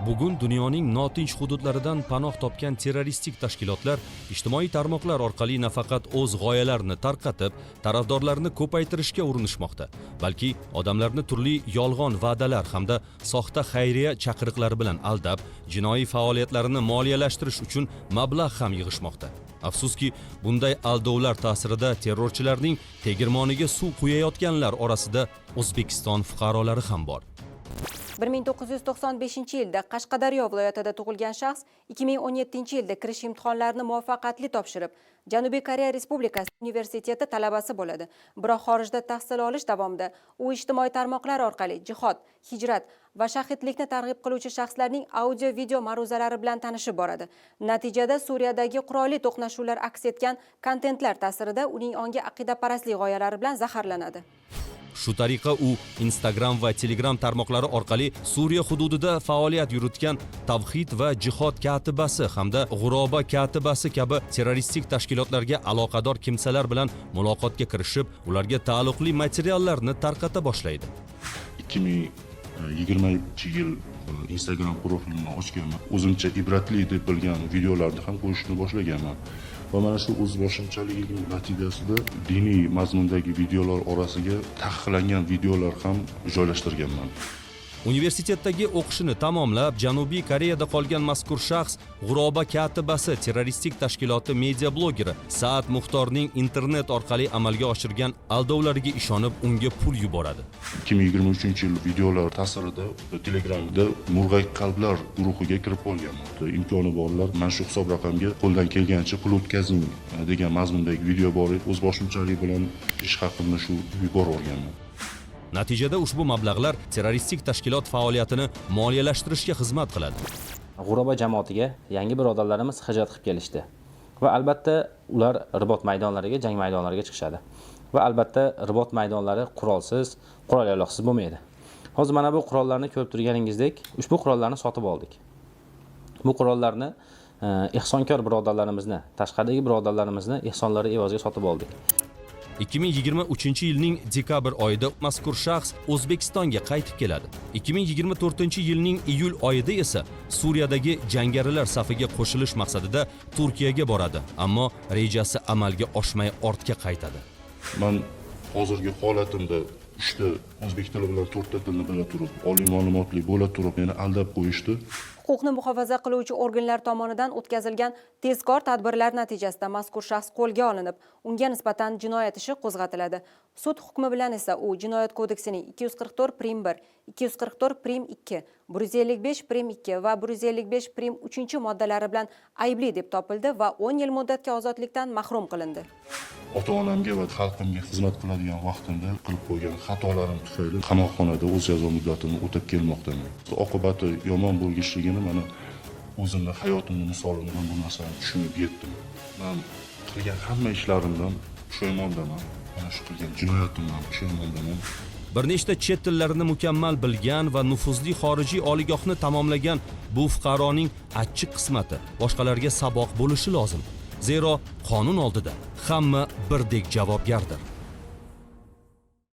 Bugun dunyoning notinch hududlaridan panoh topgan terroristik tashkilotlar ijtimoiy tarmoqlar orqali nafaqat o'z g'oyalarini tarqatib, tarafdorlarini ko'paytirishga urinishmoqda, balki odamlarni turli yolg'on va'dalar hamda soxta xayriya chaqiriqlari bilan aldab, jinoiy faoliyatlarini moliyalashtirish uchun mablag' ham yig'ishmoqda. Afsuski, bunday aldovlar ta'sirida terrorchilarning tegirmoniga suv quyayotganlar orasida O'zbekiston fuqarolari ham bor. 1995-yilda Qashqadaryo viloyatida tug'ilgan shaxs 2017-yilda kirish imtihonlarini muvaffaqiyatli topshirib, Janubiy Koreya Respublikasi universiteti talabasi bo'ladi. Biroq xorijda tahsil olish davomida u ijtimoiy tarmoqlar orqali jihod, hijrat va shahidlikni targ'ib qiluvchi shaxslarning audio-video ma'ruzalari bilan tanishib boradi. Natijada Suriyadagi qurolli to'qnashuvlar aks etgan kontentlar ta'sirida uning ongi aqidaparastlik g'oyalari bilan zaharlanadi. Shu tariqa u Instagram va Telegram tarmoqlari orqali Suriya hududida faoliyat yuritgan Tavhid va jihod katibasi hamda G'uroba katibasi kabi terroristik tashkilotlarga aloqador kimsalar bilan muloqotga kirishib, ularga taalluqli materiallarni tarqata boshlaydi. 2020-yil Instagram profilimni ochganman. O'zimcha ibratli deb bilgan videolarni ham qo'yishni boshlaganman. Va mana shu o'zboshimchaligim natijasida diniy mazmundagi videolar orasiga taqiqlangan videolar ham joylashtirganman. Universitetdagi o'qishini tamomlab, Janubiy Koreyada qolgan mazkur shaxs G'uroba katibasi terroristik tashkiloti media blogeri Saad Muxtorning internet orqali amalga oshirgan aldovlariga ishonib, unga pul yuboradi. 2023-yil videolar ta'sirida Telegramda Murg'ay qalblar guruhiga kirib qolganman. Imkoni borlar mana shu hisob raqamga qo'ldan kelgancha pul o'tkazing degan mazmundagi video bor edi. O'zboshimchalik bilan ish haqimni shu yuborib olganman. Natijada ushbu mablag'lar terroristik tashkilot faoliyatini moliyalashtirishga xizmat qiladi. G'uroba jamoatiga yangi birodarlarimiz hijrat qilib kelishdi. Va albatta ular ribot maydonlariga, jang maydonlariga chiqishadi. Va albatta ribot maydonlari qurolsiz, qurol yaloqsiz bo'lmaydi. Hozir mana bu qurollarni ko'rib turganingizdek, ushbu qurollarni sotib oldik. Bu qurollarni ehsonkor birodarlarimizni, tashqaridagi birodarlarimizni ehsonlari evaziga sotib oldik. 2023-yilning dekabr oyida mazkur shaxs O'zbekistonga qaytib keladi. 2024-yilning iyul oyida esa Suriyadagi jangarilar safiga qo'shilish maqsadida Turkiyaga boradi, ammo rejasi amalga oshmay ortga qaytadi. Men hozirgi holatimda 3 ta o'zbek tili bilan 4 ta tilni bila turib, oliy ma'lumotli bo'la turib meni aldab qo'yishdi. Huquqni muhofaza qiluvchi organlar tomonidan o'tkazilgan tezkor tadbirlar natijasida mazkur shaxs qo'lga olinib, unga nisbatan jinoyat ishi qo'zg'atiladi. Sud hukmi bilan esa u Jinoyat kodeksining 244 prim 1, 244 prim 2, 155 prim 2 va 155 prim 3 moddalari bilan aybli deb topildi va 10 yil muddatga ozodlikdan mahrum qilindi. Ota-onamga va xalqimga xizmat qiladigan vaqtimda qilib qo'ygan xatolarim tufayli qamoqxonada o'z jazo muddatini o'tab kelmoqdaman. Oqibati yomon bo'lganligini mana o'zimni hayotimning misolini bilan bu narsani tushunib yetdim. Men qilgan hamma ishlarimdan pushaymondaman. Mana shu qilgan jinoyatimdan pushaymondaman. Bir nechta chet tillarini mukammal bilgan va nufuzli xorijiy oliygohni tamomlagan bu fuqaroning achchiq qismati boshqalarga saboq bo'lishi lozim. Zero qonun oldida hamma birdek javobgardir.